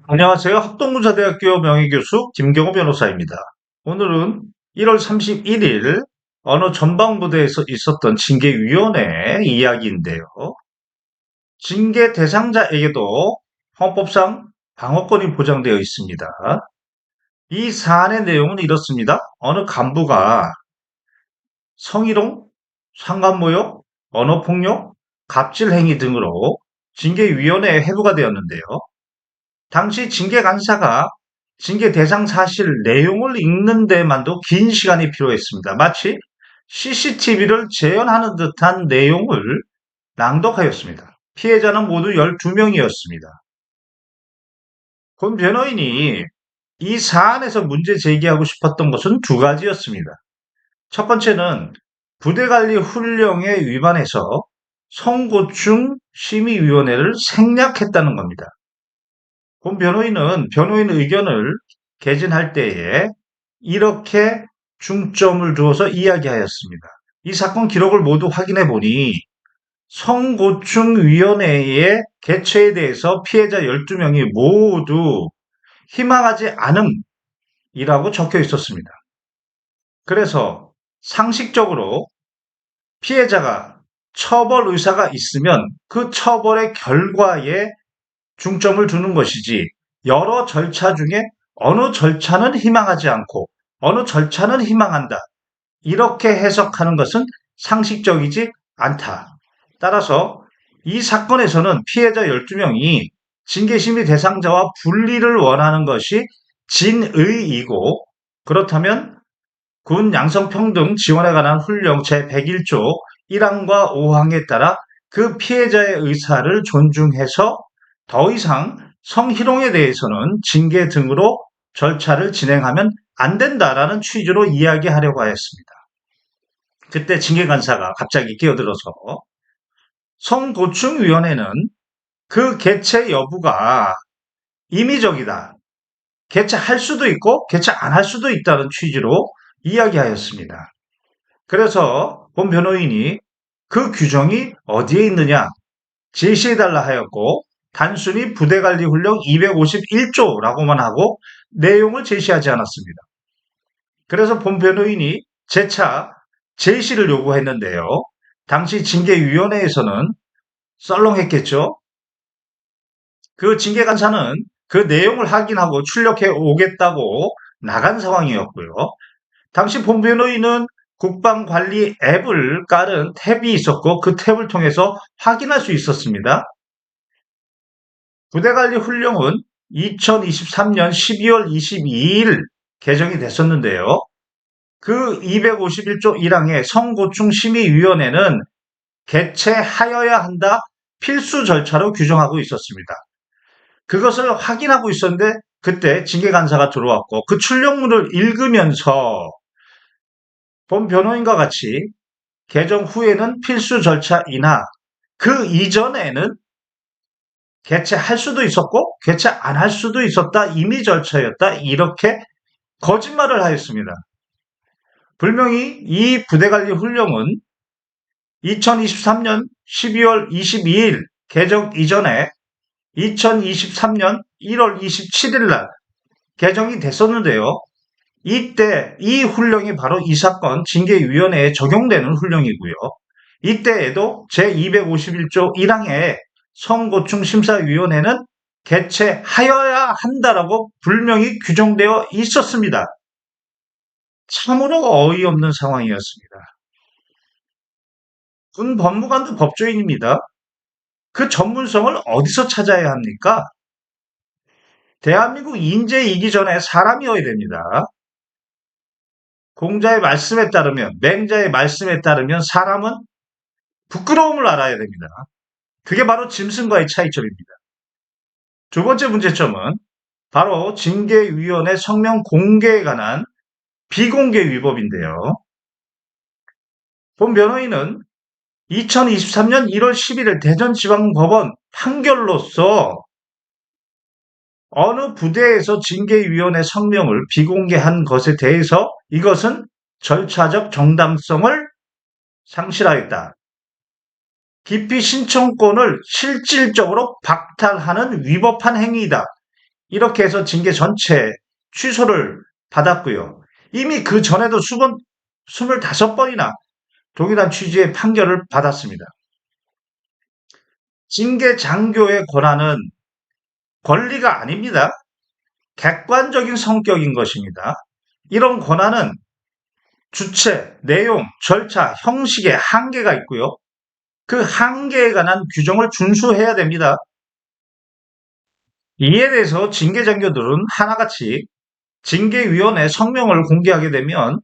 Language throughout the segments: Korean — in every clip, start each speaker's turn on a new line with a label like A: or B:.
A: 안녕하세요. 합동문사대학교 명예교수 김경호 변호사입니다. 오늘은 1월 31일 어느 전방부대에서 있었던 징계위원회 이야기인데요. 징계 대상자에게도 헌법상 방어권이 보장되어 있습니다. 이 사안의 내용은 이렇습니다. 어느 간부가 성희롱, 상관모욕, 언어폭력, 갑질행위 등으로 징계위원회에 회부가 되었는데요. 당시 징계 간사가 징계 대상 사실 내용을 읽는 데만도 긴 시간이 필요했습니다. 마치 CCTV를 재현하는 듯한 내용을 낭독하였습니다. 피해자는 모두 12명이었습니다. 권 변호인이 이 사안에서 문제 제기하고 싶었던 것은 두 가지였습니다. 첫 번째는 부대관리 훈령에 위반해서 성고충 심의위원회를 생략했다는 겁니다. 본 변호인은 변호인 의견을 개진할 때에 이렇게 중점을 두어서 이야기하였습니다. 이 사건 기록을 모두 확인해 보니 성고충위원회의 개최에 대해서 피해자 12명이 모두 희망하지 않음이라고 적혀 있었습니다. 그래서 상식적으로 피해자가 처벌 의사가 있으면 그 처벌의 결과에 중점을 두는 것이지 여러 절차 중에 어느 절차는 희망하지 않고 어느 절차는 희망한다. 이렇게 해석하는 것은 상식적이지 않다. 따라서 이 사건에서는 피해자 12명이 징계심의 대상자와 분리를 원하는 것이 진의이고 그렇다면 군 양성평등 지원에 관한 훈령 제101조 1항과 5항에 따라 그 피해자의 의사를 존중해서 더 이상 성희롱에 대해서는 징계 등으로 절차를 진행하면 안 된다라는 취지로 이야기하려고 하였습니다. 그때 징계간사가 갑자기 끼어들어서 성고충위원회는 그 개최 여부가 임의적이다. 개최할 수도 있고 개최 안 할 수도 있다는 취지로 이야기하였습니다. 그래서 본 변호인이 그 규정이 어디에 있느냐 제시해달라 하였고 단순히 부대관리훈령 251조라고만 하고 내용을 제시하지 않았습니다. 그래서 본 변호인이 재차 제시를 요구했는데요. 당시 징계위원회에서는 썰렁했겠죠. 그 징계간사는 그 내용을 확인하고 출력해 오겠다고 나간 상황이었고요. 당시 본 변호인은 국방관리 앱을 깔은 탭이 있었고 그 탭을 통해서 확인할 수 있었습니다. 부대관리 훈령은 2023년 12월 22일 개정이 됐었는데요. 그 251조 1항의 성고충 심의위원회는 개최하여야 한다 필수 절차로 규정하고 있었습니다. 그것을 확인하고 있었는데 그때 징계간사가 들어왔고 그 출력문을 읽으면서 본 변호인과 같이 개정 후에는 필수 절차이나 그 이전에는 개최할 수도 있었고 개최 안 할 수도 있었다. 임의 절차였다. 이렇게 거짓말을 하였습니다. 분명히 이 부대관리 훈령은 2023년 12월 22일 개정 이전에 2023년 1월 27일 날 개정이 됐었는데요. 이때 이 훈령이 바로 이 사건 징계위원회에 적용되는 훈령이고요. 이때에도 제251조 1항에 성고충심사위원회는 개최하여야 한다라고 분명히 규정되어 있었습니다. 참으로 어이없는 상황이었습니다. 군 법무관도 법조인입니다. 그 전문성을 어디서 찾아야 합니까? 대한민국 인재이기 전에 사람이어야 됩니다. 공자의 말씀에 따르면, 맹자의 말씀에 따르면 사람은 부끄러움을 알아야 됩니다. 그게 바로 짐승과의 차이점입니다. 두 번째 문제점은 바로 징계위원회 성명 공개에 관한 비공개 위법인데요. 본 변호인은 2023년 1월 11일 대전지방법원 판결로서 어느 부대에서 징계위원회 성명을 비공개한 것에 대해서 이것은 절차적 정당성을 상실하였다. 기피 신청권을 실질적으로 박탈하는 위법한 행위이다. 이렇게 해서 징계 전체 취소를 받았고요. 이미 그 전에도 25번이나 동일한 취지의 판결을 받았습니다. 징계 장교의 권한은 권리가 아닙니다. 객관적인 성격인 것입니다. 이런 권한은 주체, 내용, 절차, 형식에 한계가 있고요. 그 한계에 관한 규정을 준수해야 됩니다. 이에 대해서 징계장교들은 하나같이 징계위원회 성명을 공개하게 되면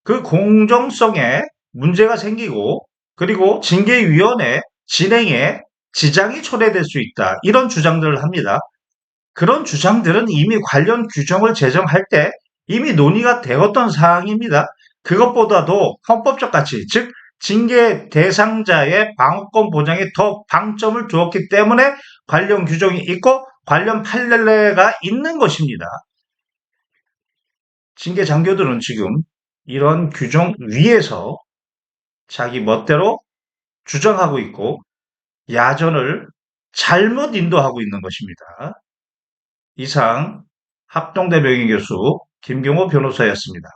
A: 그 공정성에 문제가 생기고 그리고 징계위원회 진행에 지장이 초래될 수 있다. 이런 주장들을 합니다. 그런 주장들은 이미 관련 규정을 제정할 때 이미 논의가 되었던 사항입니다. 그것보다도 헌법적 가치, 즉 징계 대상자의 방어권 보장에 더 방점을 두었기 때문에 관련 규정이 있고 관련 판례가 있는 것입니다. 징계 장교들은 지금 이런 규정 위에서 자기 멋대로 주장하고 있고 야전을 잘못 인도하고 있는 것입니다. 이상 합동대 명예교수 김경호 변호사였습니다.